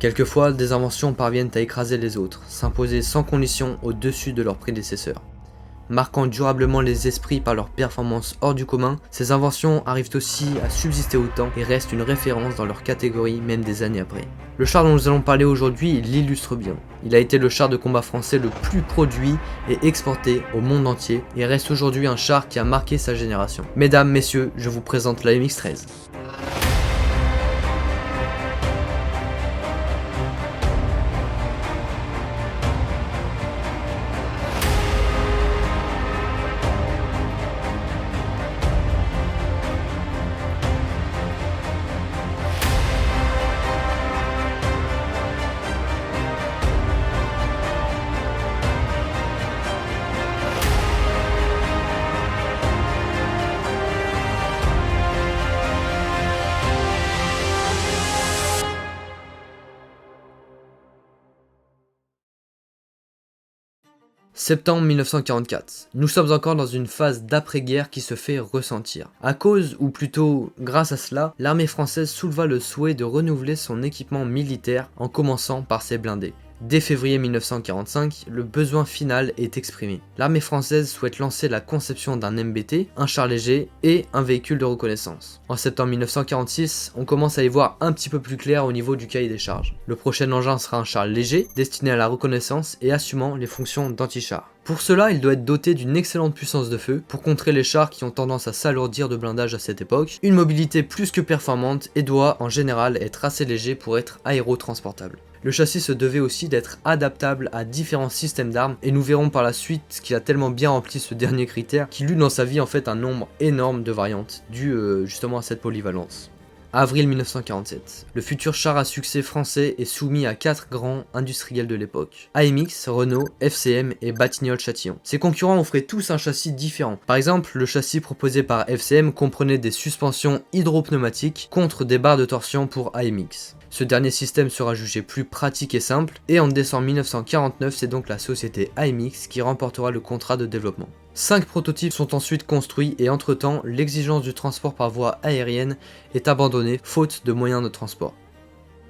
Quelquefois, des inventions parviennent à écraser les autres, s'imposer sans condition au-dessus de leurs prédécesseurs. Marquant durablement les esprits par leur performance hors du commun, ces inventions arrivent aussi à subsister au temps et restent une référence dans leur catégorie même des années après. Le char dont nous allons parler aujourd'hui l'illustre bien. Il a été le char de combat français le plus produit et exporté au monde entier et reste aujourd'hui un char qui a marqué sa génération. Mesdames, messieurs, je vous présente la MX-13. Septembre 1944. Nous sommes encore dans une phase d'après-guerre qui se fait ressentir. À cause, ou plutôt grâce à cela, l'armée française souleva le souhait de renouveler son équipement militaire en commençant par ses blindés. Dès février 1945, le besoin final est exprimé. L'armée française souhaite lancer la conception d'un MBT, un char léger et un véhicule de reconnaissance. En septembre 1946, on commence à y voir un petit peu plus clair au niveau du cahier des charges. Le prochain engin sera un char léger, destiné à la reconnaissance et assumant les fonctions d'anti-char. Pour cela, il doit être doté d'une excellente puissance de feu pour contrer les chars qui ont tendance à s'alourdir de blindage à cette époque, une mobilité plus que performante et doit en général être assez léger pour être aérotransportable. Le châssis se devait aussi d'être adaptable à différents systèmes d'armes et nous verrons par la suite qu'il a tellement bien rempli ce dernier critère qu'il eut dans sa vie en fait un nombre énorme de variantes dû justement à cette polyvalence. Avril 1947. Le futur char à succès français est soumis à 4 grands industriels de l'époque. AMX, Renault, FCM et Batignolles-Châtillon. Ses concurrents offraient tous un châssis différent. Par exemple, le châssis proposé par FCM comprenait des suspensions hydropneumatiques contre des barres de torsion pour AMX. Ce dernier système sera jugé plus pratique et simple, et en décembre 1949, c'est donc la société AMX qui remportera le contrat de développement. 5 prototypes sont ensuite construits et entre-temps, l'exigence du transport par voie aérienne est abandonnée faute de moyens de transport.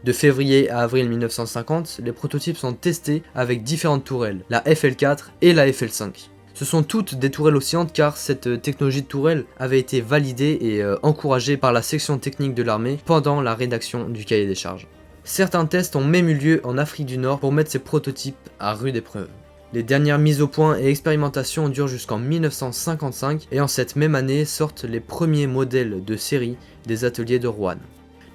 De février à avril 1950, les prototypes sont testés avec différentes tourelles, la FL4 et la FL5. Ce sont toutes des tourelles oscillantes car cette technologie de tourelle avait été validée et encouragée par la section technique de l'armée pendant la rédaction du cahier des charges. Certains tests ont même eu lieu en Afrique du Nord pour mettre ces prototypes à rude épreuve. Les dernières mises au point et expérimentations durent jusqu'en 1955 et en cette même année sortent les premiers modèles de série des ateliers de Roanne.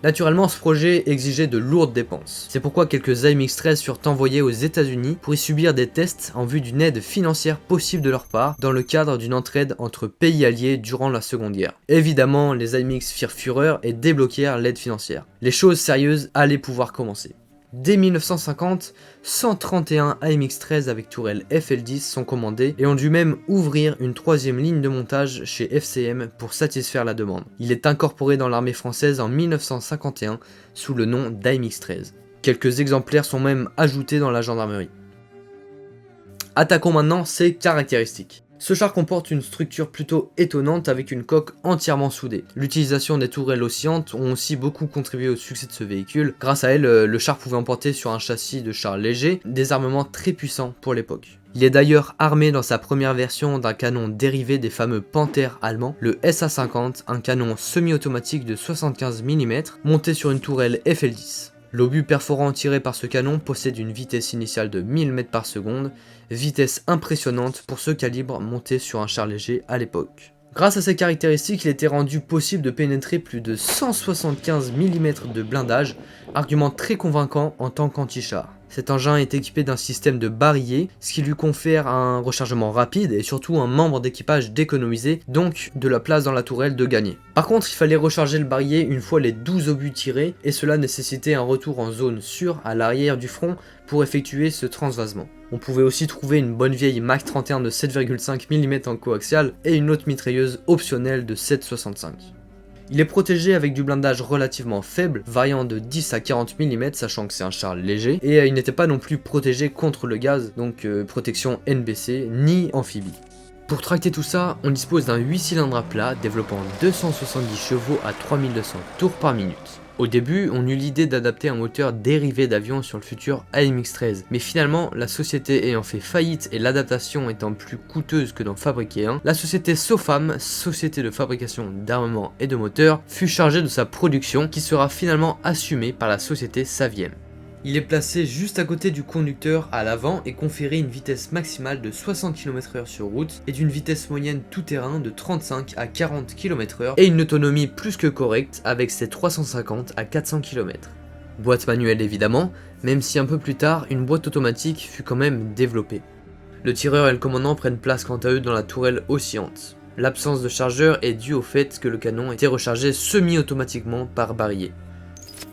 Naturellement, ce projet exigeait de lourdes dépenses. C'est pourquoi quelques AMX-13 furent envoyés aux États-Unis pour y subir des tests en vue d'une aide financière possible de leur part dans le cadre d'une entraide entre pays alliés durant la Seconde Guerre. Évidemment, les AMX firent fureur et débloquèrent l'aide financière. Les choses sérieuses allaient pouvoir commencer. Dès 1950, 131 AMX-13 avec tourelle FL10 sont commandés et ont dû même ouvrir une 3e ligne de montage chez FCM pour satisfaire la demande. Il est incorporé dans l'armée française en 1951 sous le nom d'AMX-13. Quelques exemplaires sont même ajoutés dans la gendarmerie. Attaquons maintenant ses caractéristiques. Ce char comporte une structure plutôt étonnante avec une coque entièrement soudée. L'utilisation des tourelles oscillantes ont aussi beaucoup contribué au succès de ce véhicule. Grâce à elles, le char pouvait emporter sur un châssis de char léger des armements très puissants pour l'époque. Il est d'ailleurs armé dans sa première version d'un canon dérivé des fameux Panthers allemands, le SA-50, un canon semi-automatique de 75 mm monté sur une tourelle FL10. L'obus perforant tiré par ce canon possède une vitesse initiale de 1000 m par seconde, vitesse impressionnante pour ce calibre monté sur un char léger à l'époque. Grâce à ces caractéristiques, il était rendu possible de pénétrer plus de 175 mm de blindage, argument très convaincant en tant qu'anti-char. Cet engin est équipé d'un système de barillet, ce qui lui confère un rechargement rapide et surtout un membre d'équipage d'économiser, donc de la place dans la tourelle de gagner. Par contre, il fallait recharger le barillet une fois les 12 obus tirés et cela nécessitait un retour en zone sûre à l'arrière du front pour effectuer ce transvasement. On pouvait aussi trouver une bonne vieille Mac 31 de 7,5 mm en coaxial et une autre mitrailleuse optionnelle de 7,65 mm. Il est protégé avec du blindage relativement faible, variant de 10 à 40 mm, sachant que c'est un char léger, et il n'était pas non plus protégé contre le gaz, donc protection NBC, ni amphibie. Pour tracter tout ça, on dispose d'un 8 cylindres à plat développant 270 chevaux à 3200 tours par minute. Au début, on eut l'idée d'adapter un moteur dérivé d'avion sur le futur AMX-13, mais finalement, la société ayant fait faillite et l'adaptation étant plus coûteuse que d'en fabriquer un, la société SOFAM, société de fabrication d'armements et de moteurs, fut chargée de sa production qui sera finalement assumée par la société Saviem. Il est placé juste à côté du conducteur à l'avant et conféré une vitesse maximale de 60 km/h sur route et d'une vitesse moyenne tout-terrain de 35 à 40 km/h et une autonomie plus que correcte avec ses 350 à 400 km. Boîte manuelle évidemment, même si un peu plus tard, une boîte automatique fut quand même développée. Le tireur et le commandant prennent place quant à eux dans la tourelle oscillante. L'absence de chargeur est due au fait que le canon était rechargé semi-automatiquement par barillet.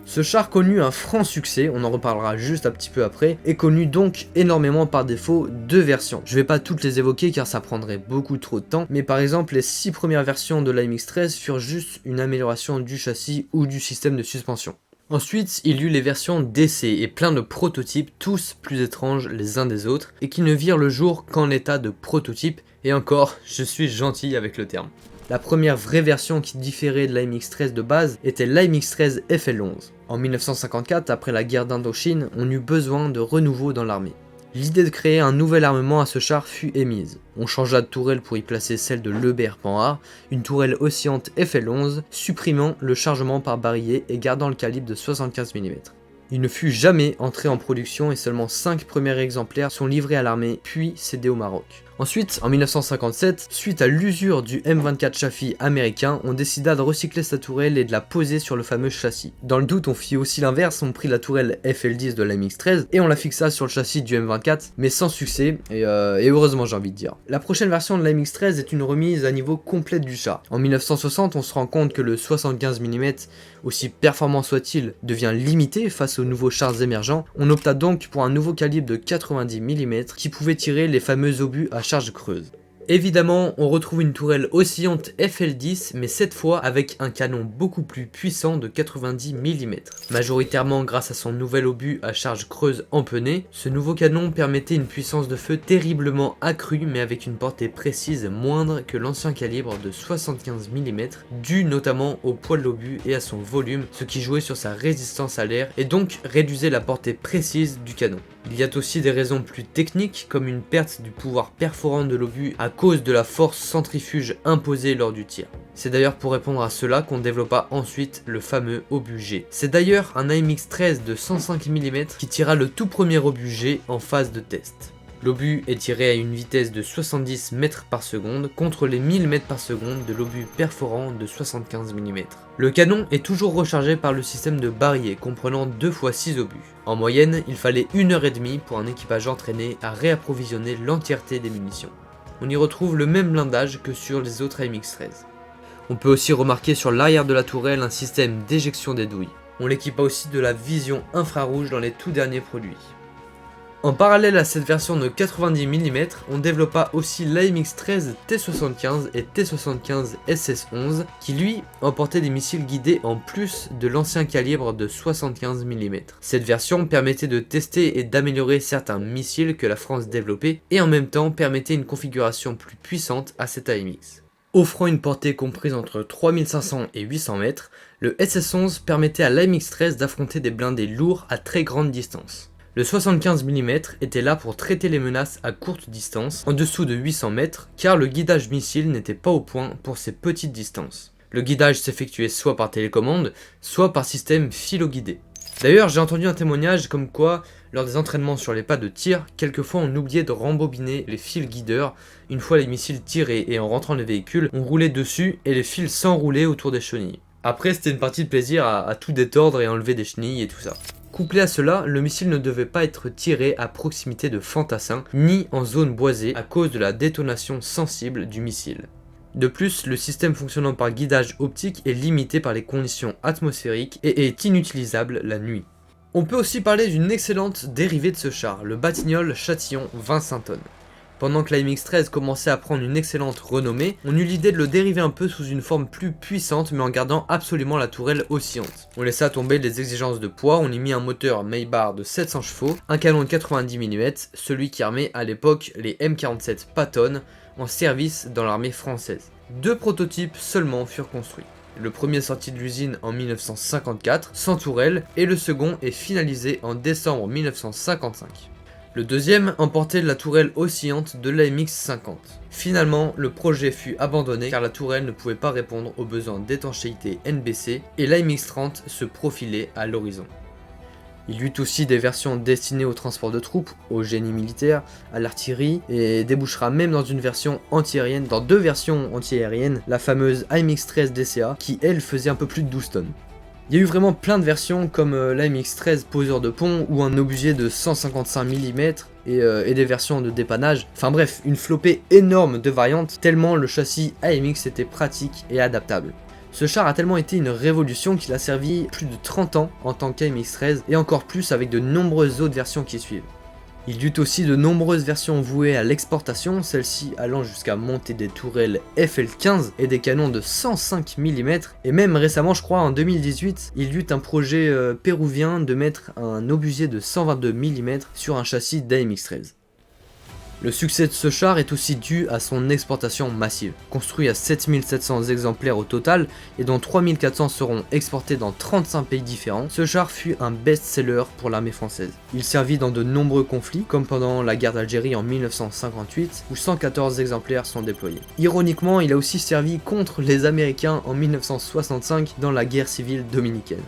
Ce char connut un franc succès, on en reparlera juste un petit peu après, et connut donc énormément par défaut deux versions. Je vais pas toutes les évoquer car ça prendrait beaucoup trop de temps, mais par exemple les 6 premières versions de l'AMX-13 furent juste une amélioration du châssis ou du système de suspension. Ensuite, il y eut les versions d'essai et plein de prototypes, tous plus étranges les uns des autres, et qui ne virent le jour qu'en état de prototype, et encore, je suis gentil avec le terme. La première vraie version qui différait de l'AMX-13 de base était l'AMX-13 FL11. En 1954, après la guerre d'Indochine, on eut besoin de renouveau dans l'armée. L'idée de créer un nouvel armement à ce char fut émise. On changea de tourelle pour y placer celle de Lebert-Panhard, une tourelle oscillante FL11, supprimant le chargement par barillet et gardant le calibre de 75 mm. Il ne fut jamais entré en production et seulement 5 premiers exemplaires sont livrés à l'armée puis cédés au Maroc. Ensuite, en 1957, suite à l'usure du M24 Chaffee américain, on décida de recycler sa tourelle et de la poser sur le fameux châssis. Dans le doute, on fit aussi l'inverse, on prit la tourelle FL10 de l'AMX-13 et on la fixa sur le châssis du M24, mais sans succès, et heureusement j'ai envie de dire. La prochaine version de l'AMX-13 est une remise à niveau complète du char. En 1960, on se rend compte que le 75 mm, aussi performant soit-il, devient limité face aux nouveaux chars émergents. On opta donc pour un nouveau calibre de 90 mm qui pouvait tirer les fameux obus à charge creuse. Évidemment, on retrouve une tourelle oscillante FL10, mais cette fois avec un canon beaucoup plus puissant de 90 mm. Majoritairement grâce à son nouvel obus à charge creuse empennée, ce nouveau canon permettait une puissance de feu terriblement accrue mais avec une portée précise moindre que l'ancien calibre de 75 mm, dû notamment au poids de l'obus et à son volume, ce qui jouait sur sa résistance à l'air et donc réduisait la portée précise du canon. Il y a aussi des raisons plus techniques comme une perte du pouvoir perforant de l'obus à cause de la force centrifuge imposée lors du tir. C'est d'ailleurs pour répondre à cela qu'on développa ensuite le fameux obus G. C'est d'ailleurs un AMX-13 de 105 mm qui tira le tout premier obus G en phase de test. L'obus est tiré à une vitesse de 70 mètres par seconde contre les 1000 mètres par seconde de l'obus perforant de 75 mm. Le canon est toujours rechargé par le système de barillet comprenant 2 x 6 obus. En moyenne, il fallait 1h30 pour un équipage entraîné à réapprovisionner l'entièreté des munitions. On y retrouve le même blindage que sur les autres AMX-13. On peut aussi remarquer sur l'arrière de la tourelle un système d'éjection des douilles. On l'équipa aussi de la vision infrarouge dans les tout derniers produits. En parallèle à cette version de 90 mm, on développa aussi l'AMX-13 T75 et T75 SS11 qui lui emportaient des missiles guidés en plus de l'ancien calibre de 75 mm. Cette version permettait de tester et d'améliorer certains missiles que la France développait et en même temps permettait une configuration plus puissante à cet AMX. Offrant une portée comprise entre 3500 et 800 mètres, le SS11 permettait à l'AMX-13 d'affronter des blindés lourds à très grande distance. Le 75 mm était là pour traiter les menaces à courte distance, en dessous de 800 mètres, car le guidage missile n'était pas au point pour ces petites distances. Le guidage s'effectuait soit par télécommande, soit par système philo-guidé. D'ailleurs, j'ai entendu un témoignage comme quoi, lors des entraînements sur les pas de tir, quelquefois on oubliait de rembobiner les fils guideurs. Une fois les missiles tirés et en rentrant les véhicules, on roulait dessus et les fils s'enroulaient autour des chenilles. Après, c'était une partie de plaisir à tout détordre et enlever des chenilles et tout ça. Couplé à cela, le missile ne devait pas être tiré à proximité de fantassins, ni en zone boisée à cause de la détonation sensible du missile. De plus, le système fonctionnant par guidage optique est limité par les conditions atmosphériques et est inutilisable la nuit. On peut aussi parler d'une excellente dérivée de ce char, le Batignolles Châtillon 25 tonnes. Pendant que l'AMX-13 commençait à prendre une excellente renommée, on eut l'idée de le dériver un peu sous une forme plus puissante mais en gardant absolument la tourelle oscillante. On laissa tomber les exigences de poids, on y mit un moteur Maybach de 700 chevaux, un canon de 90 mm, celui qui armait à l'époque les M47 Patton en service dans l'armée française. 2 prototypes seulement furent construits. Le premier est sorti de l'usine en 1954, sans tourelle, et le second est finalisé en décembre 1955. Le deuxième emportait la tourelle oscillante de l'AMX 50. Finalement, le projet fut abandonné car la tourelle ne pouvait pas répondre aux besoins d'étanchéité NBC et l'AMX 30 se profilait à l'horizon. Il y eut aussi des versions destinées au transport de troupes, au génie militaire, à l'artillerie, et débouchera même dans une version antiaérienne, dans deux versions antiaériennes, la fameuse AMX-13 DCA, qui elle faisait un peu plus de 12 tonnes. Il y a eu vraiment plein de versions comme l'AMX-13 poseur de pont ou un obusier de 155 mm et des versions de dépannage. Enfin bref, une flopée énorme de variantes tellement le châssis AMX était pratique et adaptable. Ce char a tellement été une révolution qu'il a servi plus de 30 ans en tant qu'AMX-13 et encore plus avec de nombreuses autres versions qui suivent. Il y eut aussi de nombreuses versions vouées à l'exportation, celles-ci allant jusqu'à monter des tourelles FL15 et des canons de 105 mm, et même récemment, je crois en 2018, il y eut un projet péruvien de mettre un obusier de 122 mm sur un châssis d'AMX-13. Le succès de ce char est aussi dû à son exportation massive. Construit à 7700 exemplaires au total et dont 3400 seront exportés dans 35 pays différents, ce char fut un best-seller pour l'armée française. Il servit dans de nombreux conflits, comme pendant la guerre d'Algérie en 1958, où 114 exemplaires sont déployés. Ironiquement, il a aussi servi contre les Américains en 1965 dans la guerre civile dominicaine.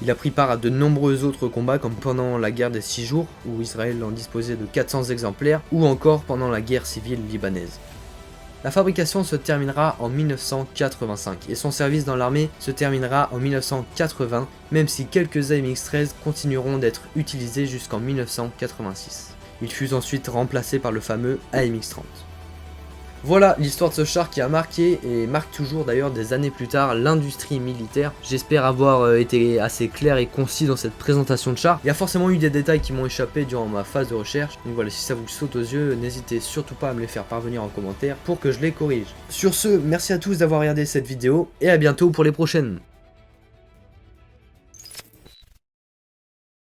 Il a pris part à de nombreux autres combats comme pendant la guerre des 6 jours où Israël en disposait de 400 exemplaires ou encore pendant la guerre civile libanaise. La fabrication se terminera en 1985 et son service dans l'armée se terminera en 1980 même si quelques AMX-13 continueront d'être utilisés jusqu'en 1986. Il fut ensuite remplacé par le fameux AMX-30. Voilà l'histoire de ce char qui a marqué et marque toujours d'ailleurs des années plus tard l'industrie militaire. J'espère avoir été assez clair et concis dans cette présentation de char. Il y a forcément eu des détails qui m'ont échappé durant ma phase de recherche. Donc voilà, si ça vous saute aux yeux, n'hésitez surtout pas à me les faire parvenir en commentaire pour que je les corrige. Sur ce, merci à tous d'avoir regardé cette vidéo et à bientôt pour les prochaines.